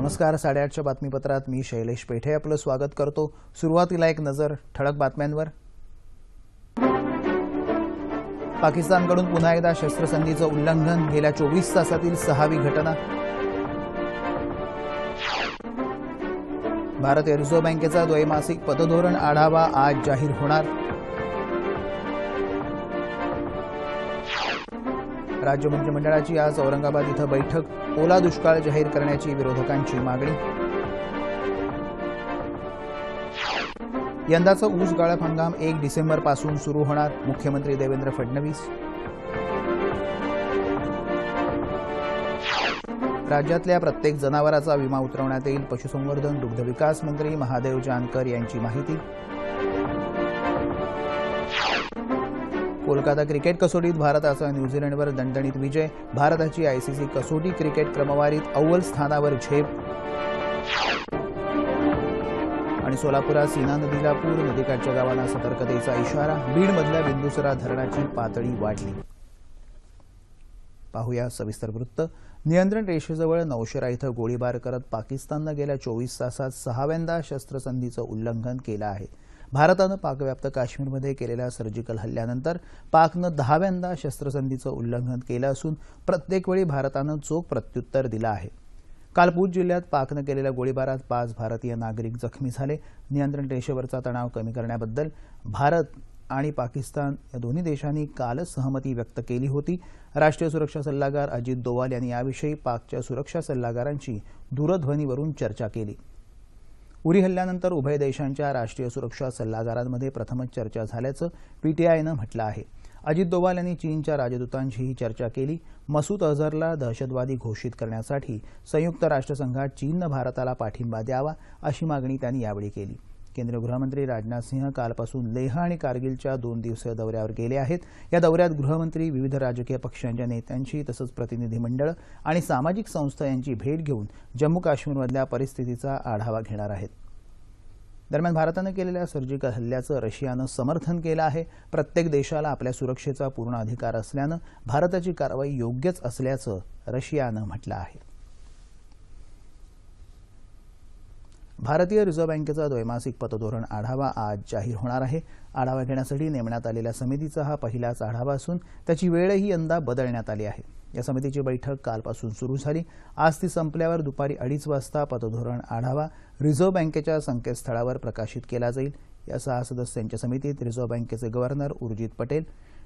नमस्कार. 8:30च्या बातमीपत्रात मी शैलेश पेठे आपलं स्वागत करतो. सुरुवातीला एक नजर ठळक बातम्यांवर. पाकिस्तानकडून पुन्हा एकदा शस्त्रसंधीचं उल्लंघन. गेल्या 24 तासातील 6वी घटना. भारतीय रिझर्व्ह बँकेचा द्वैमासिक पतधोरण आढावा आज जाहीर होणार. राज्य मंत्रिमंडळाची आज औरंगाबाद इथं बैठक. ओला दुष्काळ जाहीर करण्याची विरोधकांची मागणी. यंदाचा ऊस गाळप हंगाम 1 डिसेंबरपासून सुरू होणार. मुख्यमंत्री देवेंद्र फडणवीस. राज्यातल्या प्रत्येक जनावराचा विमा उतरवण्यात येईल. पशुसंवर्धन दुग्धविकास मंत्री महादेव जानकर यांची माहिती. कोलकाता क्रिकेट कसोटीत भारताचा न्यूझीलंडवर दणदणीत विजय. भारताची आयसीसी कसोटी क्रिकेट क्रमवारीत अव्वल स्थानावर झेप. आणि सोलापुरात सीना नदीला पूर. नदीकाठच्या गावांना सतर्कतेचा इशारा. बीडमधल्या बिंदुसरा धरणाची पातळी वाढली. पाहूया सविस्तर वृत्त. नियंत्रण रेषेजवळ नौशेरा इथं गोळीबार करत पाकिस्ताननं गेल्या 24 तासात 6व्यांदा शस्त्रसंधीचं उल्लंघन केलं आहे. भारतानं पाकव्याप्त काश्मीरमध्ये केलेल्या सर्जिकल हल्ल्यानंतर पाकनं 10व्यांदा शस्त्रसंधीचं उल्लंघन केलं असून प्रत्येक वेळी भारतानं चोख प्रत्युत्तर दिलं आहे. काल पूंछ जिल्ह्यात पाकनं केलेल्या गोळीबारात 5 भारतीय नागरिक जखमी झाले. नियंत्रण रेषेवरचा तणाव कमी करण्याबद्दल भारत आणि पाकिस्तान या दोन्ही देशांनी कालच सहमती व्यक्त केली होती. राष्ट्रीय सुरक्षा सल्लागार अजित डोवाल यांनी याविषयी पाकच्या सुरक्षा सल्लागारांशी दूरध्वनीवरून चर्चा केली. उरी हल्ल्यानंतर उभय देशांच्या राष्ट्रीय सुरक्षा सल्लागारांमध्ये प्रथमच चर्चा झाल्याचं पीटीआयनं म्हटलं आहे. अजित डोवाल यांनी चीनच्या राजदूतांशीही चर्चा केली. मसूद अझहरला दहशतवादी घोषित करण्यासाठी संयुक्त राष्ट्रसंघात चीननं भारताला पाठिंबा द्यावा अशी मागणी त्यांनी यावेळी केली. केंद्रीय गृहमंत्री राजनाथ सिंह कालपासून लेह आणि कारगिलच्या 2 दिवसीय दौऱ्यावर गेले आहेत. या दौऱ्यात गृहमंत्री विविध राजकीय पक्षांच्या नेत्यांशी तसंच प्रतिनिधी आणि सामाजिक संस्था यांची भेट घेऊन जम्मू काश्मीरमधल्या परिस्थितीचा आढावा घेणार आहेत. दरम्यान भारतानं केलेल्या सर्जिकल हल्ल्याचं रशियानं समर्थन केलं आहे. प्रत्येक देशाला आपल्या सुरक्षेचा पूर्ण अधिकार असल्यानं भारताची कारवाई योग्यच असल्याचं रशियानं म्हटलं आहे. भारतीय रिझर्व्ह बँकेचा द्वैमासिक पतधोरण आढावा आज जाहीर होणार आहे. आढावा घेण्यासाठी नेमण्यात आलेल्या समितीचा हा पहिलाच आढावा असून त्याची वेळही यंदा बदलण्यात आली आहे. या समितीची बैठक कालपासून सुरू झाली. आज ती संपल्यावर दुपारी 2:30 वाजता पतधोरण आढावा रिझर्व्ह बँकेच्या संकेतस्थळावर प्रकाशित केला जाईल. या 6 सदस्यांच्या समितीत रिझर्व्ह बँकेचे governor Urjit Patel,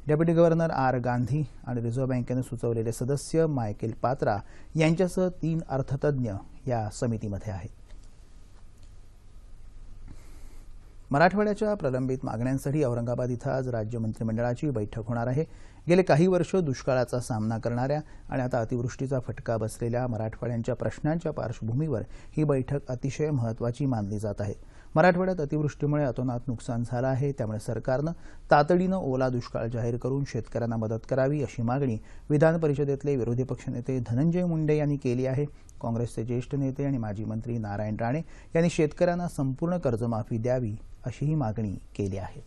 deputy governor R Gandhi आणि रिझर्व्ह बँकेनं सुचवलेले सदस्य मायकेल पात्रा यांच्यासह 3 अर्थतज्ज्ञ या समितीमध्ये आहेत. मराठवाड्याच्या प्रलंबित मागण्यांसाठी औरंगाबाद इथं आज राज्य मंत्रिमंडळाची बैठक होणार आहे. गेले काही वर्ष दुष्काळाचा सामना करणाऱ्या आणि आता अतिवृष्टीचा फटका बसलेल्या मराठवाड्यांच्या प्रश्नांच्या पार्श्वभूमीवर ही बैठक अतिशय महत्त्वाची मानली जात आहे. मराठवाड्यात अतिवृष्टीमुळे अतोनात नुकसान झालं आहे. त्यामुळे सरकारनं तातडीनं ओला दुष्काळ जाहीर करून शेतकऱ्यांना मदत करावी अशी मागणी विधान परिषदेतले विरोधी पक्षनेते धनंजय मुंडे यांनी केली आहे. काँग्रेसचे ज्येष्ठ नेते आणि माजी मंत्री नारायण राणे यांनी शेतकऱ्यांना संपूर्ण कर्जमाफी द्यावी अशीही मागणी केली आहे.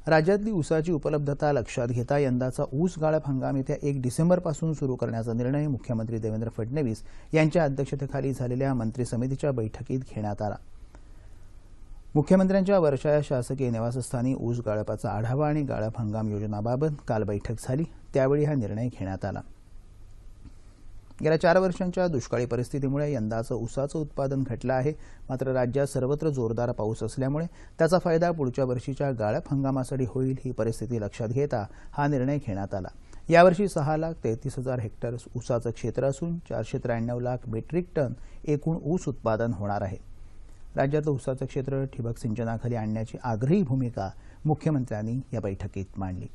राज्यातली ऊसाची उपलब्धता लक्षात घेता यंदाचा ऊस गाळप हंगाम येत्या 1 डिसेंबरपासून सुरू करण्याचा निर्णय मुख्यमंत्री देवेंद्र फडणवीस यांच्या अध्यक्षतेखाली झालेल्या मंत्री समितीच्या बैठकीत घेण्यात आला. मुख्यमंत्र्यांच्या वर्षा या शासकीय निवासस्थानी ऊस गाळपाचा आढावा आणि गाळप हंगाम योजनाबाबत काल बैठक झाली. त्यावेळी हा निर्णय घेण्यात आला. गेल्या 4 वर्षांच्या दुष्काळी परिस्थितीमुळे यंदाचं ऊसाचं उत्पादन घटलं आहे. मात्र राज्यात सर्वत्र जोरदार पाऊस असल्यामुळे त्याचा फायदा पुढच्या वर्षीच्या गाळप हंगामासाठी होईल. ही परिस्थिती लक्षात घेता हा निर्णय घेण्यात आला. यावर्षी 6,33,000 हेक्टर ऊसाचं क्षेत्र असून 493 लाख मेट्रिक टन एकूण ऊस उत्पादन होणार आहे. राज्यातलं ऊसाचं क्षेत्र ठिबक सिंचनाखाली आणण्याची आग्रही भूमिका मुख्यमंत्र्यांनी या बैठकीत मांडली.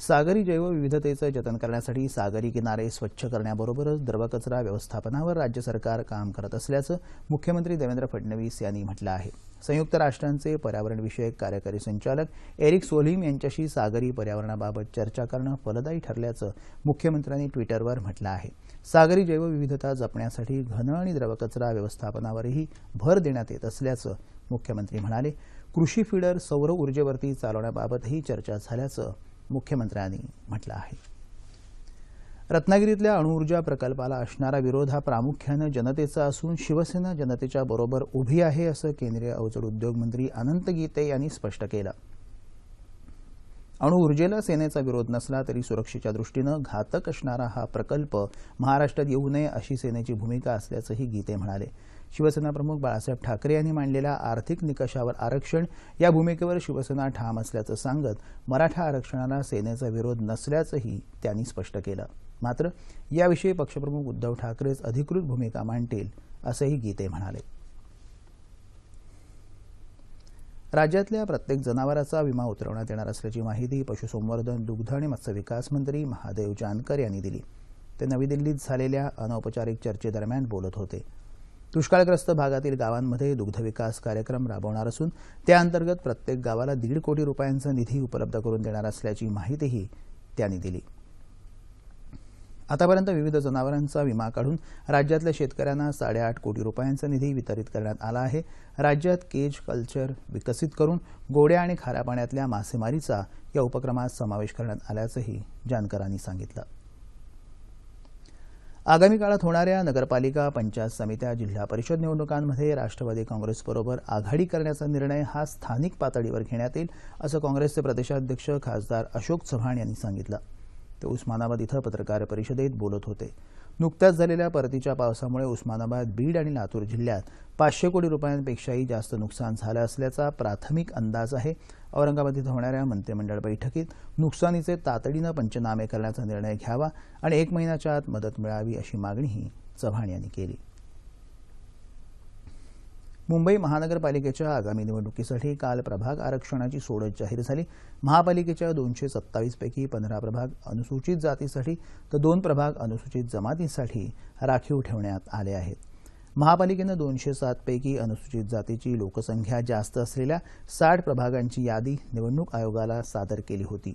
सागरी जैवविविधतेचं जतन करण्यासाठी सागरी किनारे स्वच्छ करण्याबरोबरच द्रवकचरा व्यवस्थापनावर राज्य सरकार काम करत असल्याचं मुख्यमंत्री देवेंद्र फडणवीस यांनी म्हटलं आहे. संयुक्त राष्ट्रांचे पर्यावरणविषयक कार्यकारी संचालक एरिक सोल्हीम यांच्याशी सागरी पर्यावरणाबाबत चर्चा करणं फलदायी ठरल्याचं मुख्यमंत्र्यांनी ट्विटरवर म्हटलं आहे. सागरी जैवविविधता जपण्यासाठी घन आणि द्रवकचरा व्यवस्थापनावरही भर देण्यात येत असल्याचं मुख्यमंत्री म्हणाले. कृषी फीडर सौर ऊर्जेवरती चालवण्याबाबतही चर्चा झाल्याचं मुख्यमंत्र्यांनी म्हटलं आहे. रत्नागिरीतल्या अणुऊर्जा प्रकल्पाला असणारा विरोध हा प्रामुख्यानं जनतेचा असून शिवसेना जनतेच्या बरोबर उभी आहे असं केंद्रीय अवजड उद्योग मंत्री अनंत गीते यांनी स्पष्ट केलं. अणुऊर्जेला सेनेचा विरोध नसला तरी सुरक्षेच्या दृष्टीनं घातक असणारा हा प्रकल्प महाराष्ट्रात येऊ नये अशी सेनेची भूमिका असल्याचंही गीते म्हणाले. शिवसेना प्रमुख बाळासाहेब ठाकरे यांनी मांडलेल्या आर्थिक निकषावर आरक्षण या भूमिकेवर शिवसेना ठाम असल्याचं सांगत मराठा आरक्षणाला सेनेचा विरोध नसल्याचंही त्यांनी स्पष्ट केलं. मात्र याविषयी पक्षप्रमुख उद्धव ठाकरेच अधिकृत भूमिका मांडतील असंही गीते म्हणाले. राज्यातल्या प्रत्येक जनावराचा विमा उतरवण्यात येणार असल्याची माहिती पशुसंवर्धन, दुग्ध आणि मत्स्य विकास मंत्री महादेव जानकर यांनी दिली. ते नवी दिल्लीत झालेल्या अनौपचारिक चर्चेदरम्यान बोलत होते. दुष्काळग्रस्त भागातील गावांमध्ये दुग्ध विकास कार्यक्रम राबवणार असून त्याअंतर्गत प्रत्येक गावाला 1.5 कोटी रुपयांचा निधी उपलब्ध करून देणार असल्याची माहितीही त्यांनी दिली. आतापर्यंत विविध जनावरांचा विमा काढून राज्यातल्या शेतकऱ्यांना 8.5 कोटी रुपयांचा निधी वितरित करण्यात आला आहे. राज्यात केज कल्चर विकसित करून गोड्या आणि खाऱ्या पाण्यातल्या मासेमारीचा या उपक्रमात समावेश करण्यात आल्याचंही जानकरांनी सांगितलं. आगामी काळात होणाऱ्या नगरपालिका, पंचायत समित्या, जिल्हा परिषद निवडणुकांमध्ये राष्ट्रवादी काँग्रेसबरोबर आघाडी करण्याचा निर्णय हा स्थानिक पातळीवर घेण्यात येईल असं काँग्रेसचे प्रदेशाध्यक्ष खासदार अशोक चव्हाण यांनी सांगितलं. ते उस्मानाबाद इथं पत्रकार परिषदेत बोलत होते. नुकत्याच झालेल्या परतीच्या पावसामुळे उस्मानाबाद, बीड आणि लातूर जिल्ह्यात 500 कोटी रुपयांपेक्षाही जास्त नुकसान झालं असल्याचा प्राथमिक अंदाज आहे. औरंगाबाद इथं होणाऱ्या मंत्रिमंडळ बैठकीत नुकसानीचे तातडीनं पंचनामे करण्याचा निर्णय घ्यावा आणि 1 महिन्याच्या आत मदत मिळावी अशी मागणीही चव्हाण यांनी केली. मुंबई महानगरपालिकेच्या आगामी निवडणुकीसाठी काल प्रभाग आरक्षणाची सोडत जाहीर झाली. महापालिकेच्या 227 पैकी 15 प्रभाग अनुसूचित जातीसाठी तर 2 प्रभाग अनुसूचित जमातीसाठी राखीव ठेवण्यात आले आहेत. महापालिकेनं 207 पैकी अनुसूचित जातीची लोकसंख्या जास्त असलेल्या 60 प्रभागांची यादी निवडणूक आयोगाला सादर केली होती.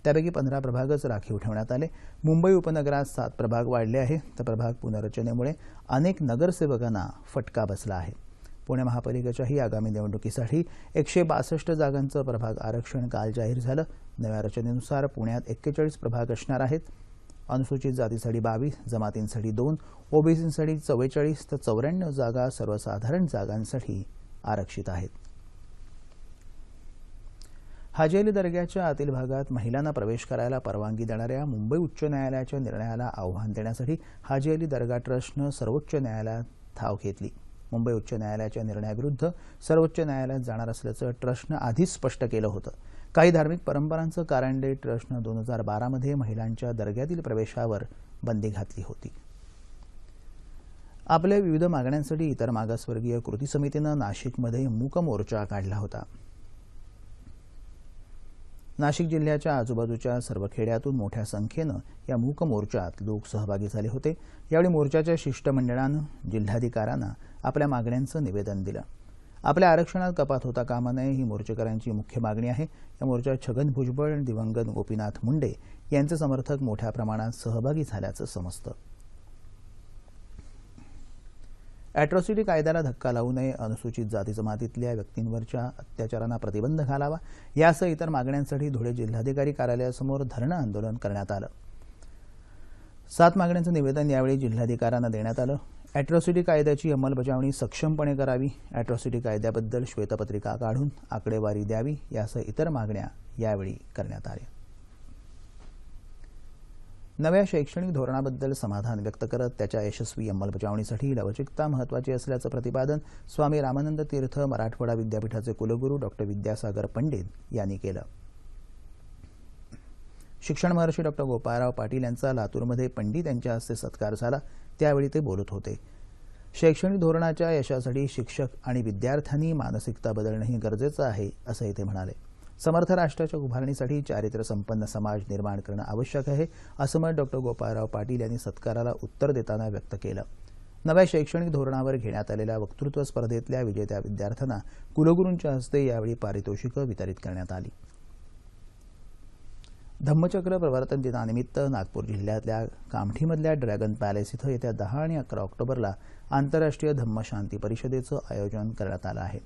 त्यापैकी 15 प्रभागच राखीव ठेवण्यात आले. मुंबई उपनगरात 7 प्रभाग वाढले आहेत, तर प्रभाग पुनर्रचनेमुळे अनेक नगरसेवकांना फटका बसला आहे. पुणे महापालिकेच्याही आगामी निवडणुकीसाठी 162 जागांचं प्रभाग आरक्षण काल जाहीर झालं. नव्या रचनेनुसार पुण्यात 41 प्रभाग असणार आहेत. अनुसूचित जातीसाठी 22, जमातींसाठी 2, ओबीसींसाठी 44 तर 94 जागा सर्वसाधारण जागांसाठी आरक्षित आहेत. हाजी अली दर्ग्याच्या आतील भागात महिलांना प्रवेश करायला परवानगी देणाऱ्या मुंबई उच्च न्यायालयाच्या निर्णयाला आव्हान देण्यासाठी हाजी अली दर्गा ट्रस्टनं सर्वोच्च न्यायालयात धाव घेतली. मुंबई उच्च न्यायालयाच्या निर्णयाविरुद्ध सर्वोच्च न्यायालयात जाणार असल्याचं ट्रस्टनं आधीच स्पष्ट केलं होतं. काही धार्मिक परंपरांचं कारण देत ट्रस्टनं 2012 मध्ये महिलांच्या दर्ग्यातील प्रवेशावर बंदी घातली होती. आपल्या विविध मागण्यांसाठी इतर मागासवर्गीय कृती समितीनं नाशिकमध्ये मूक मोर्चा काढला होता. नाशिक जिल्ह्याच्या आजूबाजूच्या सर्व खेड्यातून मोठ्या संख्येनं या मूक मोर्चात लोक सहभागी झाले होते. यावेळी मोर्चाच्या शिष्टमंडळानं जिल्हाधिकाऱ्यांना आपल्या मागण्यांचं निवेदन दिलं. आपल्या आरक्षणात कपात होता कामा नये ही मोर्चेकऱ्यांची मुख्य मागणी आहे. या मोर्चात छगन भुजबळ आणि दिवंगत गोपीनाथ मुंडे यांचे समर्थक मोठ्या प्रमाणात सहभागी झाल्याचं समजतं. अॅट्रॉसिटी कायद्याला धक्का लावू नये, अनुसूचित जाती जमातीतल्या व्यक्तींवरच्या अत्याचारांना प्रतिबंध घालावा यासह इतर मागण्यांसाठी धुळे जिल्हाधिकारी कार्यालयासमोर धरणं आंदोलन करण्यात आलं. 7 मागण्यांचं निवेदन यावेळी जिल्हाधिकाऱ्यांना देण्यात आलं. अॅट्रॉसिटी कायद्याची अंमलबजावणी सक्षमपणे करावी, अॅट्रॉसिटी कायद्याबद्दल श्वेतपत्रिका काढून आकडेवारी द्यावी यासह इतर मागण्या यावेळी करण्यात आल्या. नव्या शैक्षणिक धोरणाबद्दल समाधान व्यक्त करत त्याच्या यशस्वी अंमलबजावणीसाठी लवचिकता महत्त्वाची असल्याचं प्रतिपादन स्वामी रामानंद तीर्थ मराठवाडा विद्यापीठाचे कुलगुरू डॉ. विद्यासागर पंडित यांनी केलं. शिक्षण महर्षी डॉ. गोपाळराव पाटील यांचा लातूरमध्ये पंडित यांच्या हस्ते सत्कार झाला. त्यावेळी ते बोलत होते. शैक्षणिक धोरणाच्या यशासाठी शिक्षक आणि विद्यार्थ्यांनी मानसिकता बदलणंही गरजेचं आहे असंही ते म्हणाले. समर्थ राष्ट्राच्या उभारणीसाठी चारित्र्य संपन्न समाज निर्माण करणं आवश्यक आहे असं मत डॉ. गोपाळराव पाटील यांनी सत्काराला उत्तर देताना व्यक्त केलं. नव्या शैक्षणिक धोरणावर घेण्यात आलेल्या वक्तृत्व स्पर्धेतल्या विजेत्या विद्यार्थ्यांना कुलगुरूंच्या हस्ते यावेळी पारितोषिकं वितरित करण्यात आली. धम्मचक्र प्रवर्तन दिनानिमित्त नागपूर जिल्ह्यातल्या कामठीमधल्या ड्रॅगन पॅलेस इथं येत्या 10 आणि 11 ऑक्टोबरला आंतरराष्ट्रीय धम्मशांती परिषदेचं आयोजन करण्यात आलं आहे.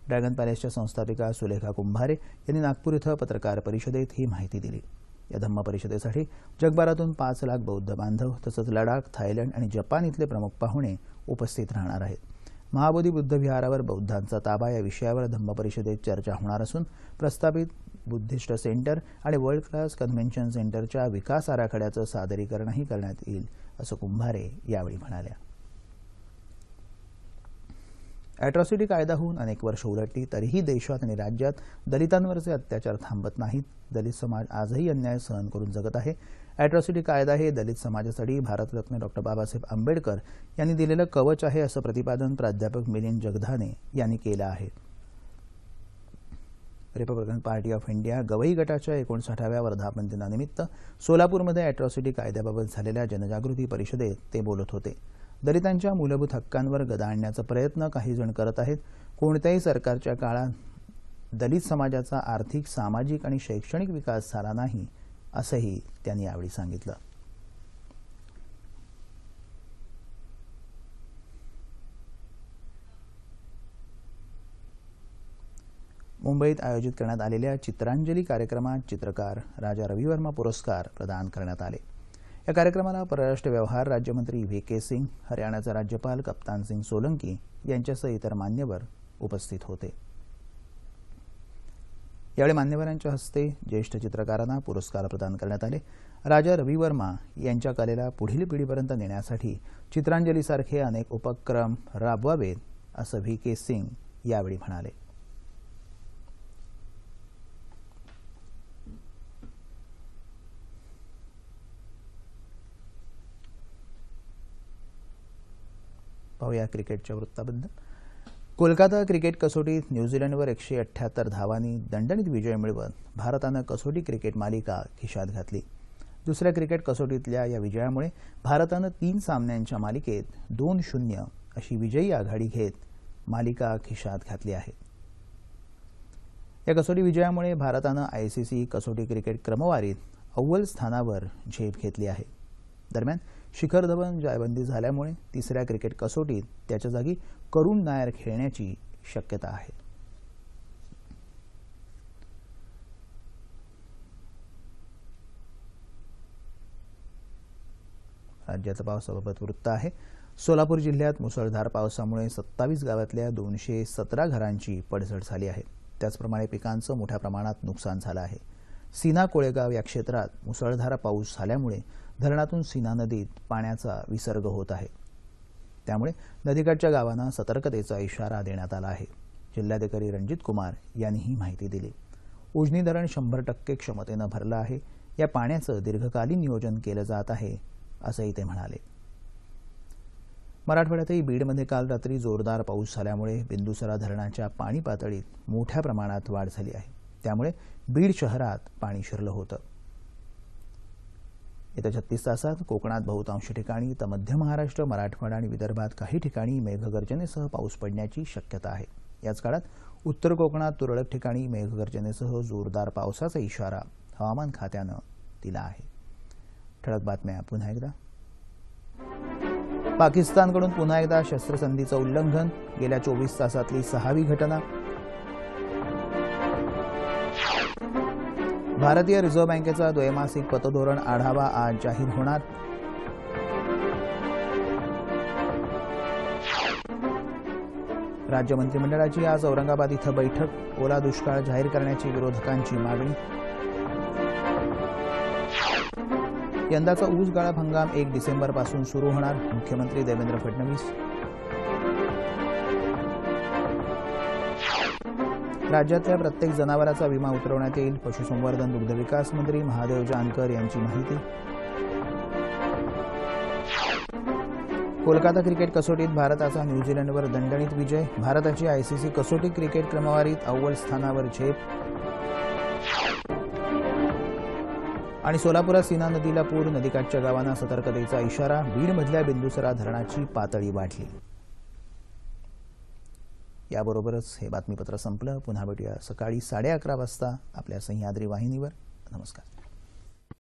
ड्रॅगन पॅलेसच्या संस्थापिका सुलेखा कुंभारे यांनी नागपूर इथं पत्रकार परिषदेत ही माहिती दिली. या धम्म परिषदेसाठी जगभरातून 5 लाख बौद्ध बांधव तसंच लडाख, थायलंड आणि जपान इथले प्रमुख पाहुणे उपस्थित राहणार आहेत. महाबोधी बुद्ध विहारावर बौद्धांचा ताबा या विषयावर धम्म परिषदेत चर्चा होणार असून प्रस्तावित बुद्धिस्ट सेंटर आणि वर्ल्ड क्लास कन्व्हेन्शन सेंटरच्या विकास आराखड्याचं सादरीकरणही करण्यात येईल असं कुंभारे यावेळी म्हणाल्या. अॅट्रॉसिटी कायदा होऊन अनेक वर्ष उलटली तरीही देशात आणि राज्यात दलितांवरचे अत्याचार थांबत नाहीत. दलित समाज आजही अन्याय सहन करून जगत आहे. अॅट्रॉसिटी कायदा हे दलित समाजासाठी भारतरत्न डॉ. बाबासाहेब आंबेडकर यांनी दिलेलं कवच आहे असं प्रतिपादन प्राध्यापक मिलिंद जगधाने यांनी केलं आहे. Republican party of India Gavai गटाच्या 59व्या वर्धापन दिनानिमित्त सोलापूरमध्ये अॅट्रॉसिटी कायद्याबाबत झालेल्या जनजागृती परिषदेत ते बोलत होते. दलितांच्या मूलभूत हक्कांवर गदा आणण्याचा प्रयत्न काही जण करत आहेत. कोणत्याही सरकारच्या काळात दलित समाजाचा आर्थिक, सामाजिक आणि शैक्षणिक विकास झाला नाही असंही त्यांनी यावेळी सांगितलं. मुंबईत आयोजित करण्यात आलेल्या चित्रांजली कार्यक्रमात चित्रकार राजा रविवर्मा पुरस्कार प्रदान करण्यात आले. या कार्यक्रमाला परराष्ट्र व्यवहार राज्यमंत्री व्ही.के. सिंग, हरियाणाचे राज्यपाल कप्तान सिंग सोलंकी यांच्यासह इतर मान्यवर उपस्थित होते. यावेळी मान्यवरांच्या हस्ते ज्येष्ठ चित्रकारांना पुरस्कार प्रदान करण्यात आले. राजा रविवर्मा यांच्या कलेला पुढील पिढीपर्यंत नेण्यासाठी चित्रांजलीसारखे अनेक उपक्रम राबवावेत असं व्ही.के. सिंग यावेळी म्हणाले. पाहूया क्रिकेटच्या वृत्ताबद्दल. कोलकाता क्रिकेट कसोटीत न्यूझीलंडवर 178 धावांनी दणदणीत विजय मिळवत भारतानं कसोटी क्रिकेट मालिका खिशात घातली. दुसऱ्या क्रिकेट कसोटीतल्या या विजयामुळे भारतानं 3 सामन्यांच्या मालिकेत 2-0 अशी विजयी आघाडी घेत मालिका खिशात घातली आहे. या कसोटी विजयामुळे भारतानं आयसीसी कसोटी क्रिकेट क्रमवारीत अव्वल स्थानावर झेप घेतली आहे. दरम्यान शिखर धवन जायबंदी झाल्यामुळे तिसऱ्या क्रिकेट कसोटीत त्याच्या जागी करुण नायर खेळण्याची शक्यता आहे. राज्याचं पावसाबाबत वृत्त आहे. सोलापूर जिल्ह्यात मुसळधार पावसामुळे 27 गावातल्या 217 घरांची पडझड झाली आहे. त्याचप्रमाणे पिकांचं मोठ्या प्रमाणात नुकसान झालं आहे. सीना कोळेगाव या क्षेत्रात मुसळधार पाऊस झाल्यामुळे धरणातून सीना नदीत पाण्याचा विसर्ग होत आहे. त्यामुळे नदीकाठच्या गावांना सतर्कतेचा इशारा देण्यात आला आहे. जिल्हाधिकारी रणजित कुमार यांनी ही माहिती दिली. उजनी धरण 100% क्षमतेनं भरलं आहे. या पाण्याचं दीर्घकालीन नियोजन केलं जात आहे असंही ते म्हणाले. मराठवाड्यातही बीडमध्ये काल रात्री जोरदार पाऊस झाल्यामुळे बिंदुसरा धरणाच्या पाणी पातळीत मोठ्या प्रमाणात वाढ झाली आहे. त्यामुळे बीड शहरात पाणी शिरलं होतं. येत्या 36 तासात कोकणात बहुतांश ठिकाणी तर मध्य महाराष्ट्र, मराठवाडा आणि विदर्भात काही ठिकाणी मेघगर्जनेसह पाऊस पडण्याची शक्यता आहे. याच काळात उत्तर कोकणात तुरळक ठिकाणी मेघगर्जनेसह जोरदार पावसाचा इशारा हवामान खात्यानं दिला आहे. ठळक बातम्या पुन्हा एकदा. पाकिस्तानकडून पुन्हा एकदा शस्त्रसंधीचं उल्लंघन. गेल्या 24 तासातली 6वी घटना. भारतीय रिझर्व्ह बँकेचा द्वैमासिक पतधोरण आढावा आज जाहीर होणार. राज्य मंत्रिमंडळाची आज औरंगाबाद इथं बैठक. ओला दुष्काळ जाहीर करण्याची विरोधकांची मागणी. यंदाचा ऊस गाळप हंगाम 1 डिसेंबरपासून सुरू होणार. मुख्यमंत्री देवेंद्र फडणवीस. राज्यातल्या प्रत्येक जनावराचा विमा उतरवण्यात येईल. पशुसंवर्धन दुग्धविकास मंत्री महादेव जानकर यांची माहिती. कोलकाता क्रिकेट कसोटीत भारताचा न्यूझीलंडवर दणदणीत विजय. भारताची आयसीसी कसोटी क्रिकेट क्रमवारीत अव्वल स्थानावर झेप. आणि सोलापुरात सीना नदीला पूर. नदीकाठच्या गावांना सतर्कतेचा इशारा. बीडमधल्या बिंदुसरा धरणाची पातळी वाढली. याबरोबरच हे बातमीपत्र संपलं. पुन्हा भेटूया सकाळी 11:30 वाजता आपल्या सह्याद्री वाहिनीवर. नमस्कार.